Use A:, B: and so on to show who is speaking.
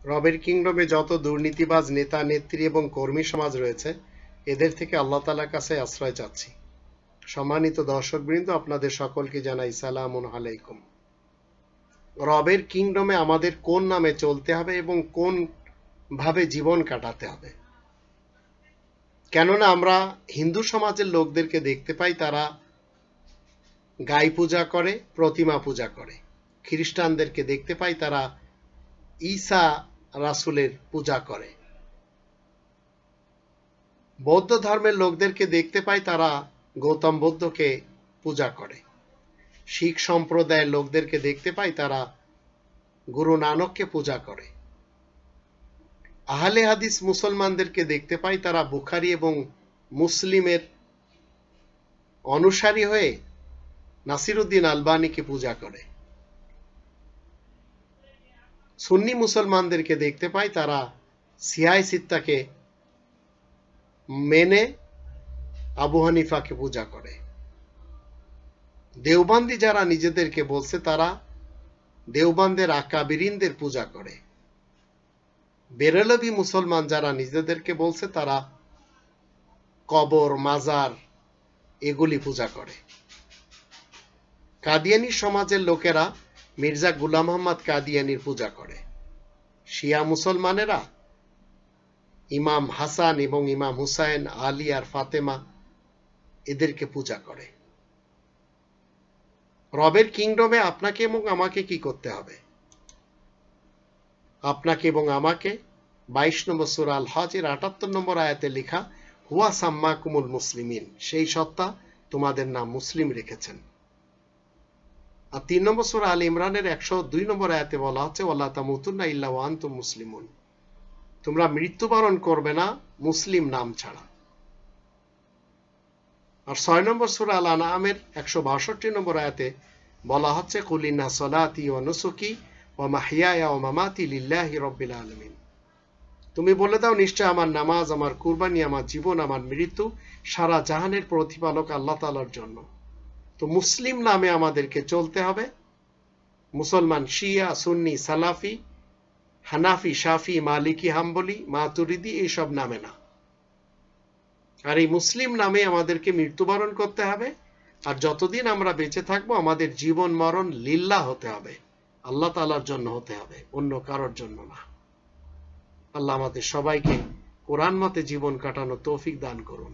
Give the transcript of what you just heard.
A: রবের কিংডমে যত দুর্নীতিবাজ নেতা নেত্রী এবং কর্মী সমাজ রয়েছে, এদের থেকে আল্লাহ তাআলার কাছে আশ্রয় চাচ্ছি। সম্মানিত দর্শকবৃন্দ, আপনাদের সকলকে জানাই সালামুন আলাইকুম। রবের কিংডমে আমাদের কোন নামে চলতে হবে এবং কোন ভাবে জীবন কাটাতে হবে? কেননা আমরা হিন্দু সমাজের লোকদেরকে দেখতে পাই, তারা গাই পূজা করে, প্রতিমা পূজা করে। খ্রিস্টানদেরকে দেখতে পাই, তারা ঈসা রাসূলের পূজা করে। বৌদ্ধ ধর্মের লোকদেরকে দেখতে পাই, তারা গৌতম বুদ্ধকে পূজা করে। শিখ সম্প্রদায়ের লোকদেরকে দেখতে পাই, তারা গুরু নানককে পূজা করে। আহলে হাদিস মুসলমানদেরকে দেখতে পাই, তারা বুখারী এবং মুসলিমের অনুসারী হয়ে নাসিরউদ্দিন আলবানীকে পূজা করে। সুন্নি মুসলমানদেরকে দেখতে পাই, তারা সিয়ায় সিত্তাকে মেনে আবু হানিফাকে পূজা করে। দেওবন্দি যারা নিজেদেরকে বলছে, তারা দেওবন্দের আকাবিরিনদের পূজা করে। বেরেলভি মুসলমান যারা নিজেদেরকে বলছে, তারা কবর, মাজার এগুলি পূজা করে। কাদিয়ানী সমাজের লোকেরা মির্জা গুলাম আহমদ কাদিয়ানীর পূজা করে। শিয়া মুসলমানেরা ইমাম হাসান এবং ইমাম হুসাইন, আলী আর ফাতেমা এদেরকে পূজা করে। রবের কিংডমে আপনাকে এবং আমাকে কি করতে হবে? আপনাকে এবং আমাকে 22 নম্বর সূরা আল হজের 78 নম্বর আয়াতে লেখা, হুয়া সাম্মাকুমুল মুসলিমিন, সেই সত্তা তোমাদের নাম মুসলিম রেখেছেন। আর 3 নম্বর সূরা আল ইমরানের 102 নম্বর আয়াতে বলা হচ্ছে, ওয়ালা তামুতুন্না ইল্লা ওয়া আনতুম মুসলিমুন, তোমরা মৃত্যুবরণ করবে না মুসলিম নাম ছাড়া। আর 6 নম্বর সূরা আল আনআমের 162 নম্বর আয়াতে বলা হচ্ছে, কুল ইন্না সলাতি ওয়া নুসুকি ওয়া মাহইয়ায়া ওয়া মামাতি লিল্লাহি রাব্বিল আলামিন, তুমি বলে দাও, নিশ্চয় আমার নামাজ, আমার কুরবানি, আমার জীবন, আমার মৃত্যু সারা জাহানের প্রতিপালক আল্লাহ তাআলার জন্য। তো মুসলিম নামে আমাদেরকে চলতে হবে। মুসলমান শিয়া, সুন্নি, সালাফি, হানাফি, শাফি, মালিকি, হাম্বলি, মাতুরিদি এইসব নামে না। আর এই মুসলিম নামে আমাদেরকে মৃত্যুবরণ করতে হবে। আর যতদিন আমরা বেঁচে থাকবো, আমাদের জীবন মরণ লিল্লাহ হতে হবে, আল্লাহ তাআলার জন্য হতে হবে, অন্য কারোর জন্য না। আল্লাহ আমাদের সবাইকে কোরআন মতে জীবন কাটানোর তৌফিক দান করুন।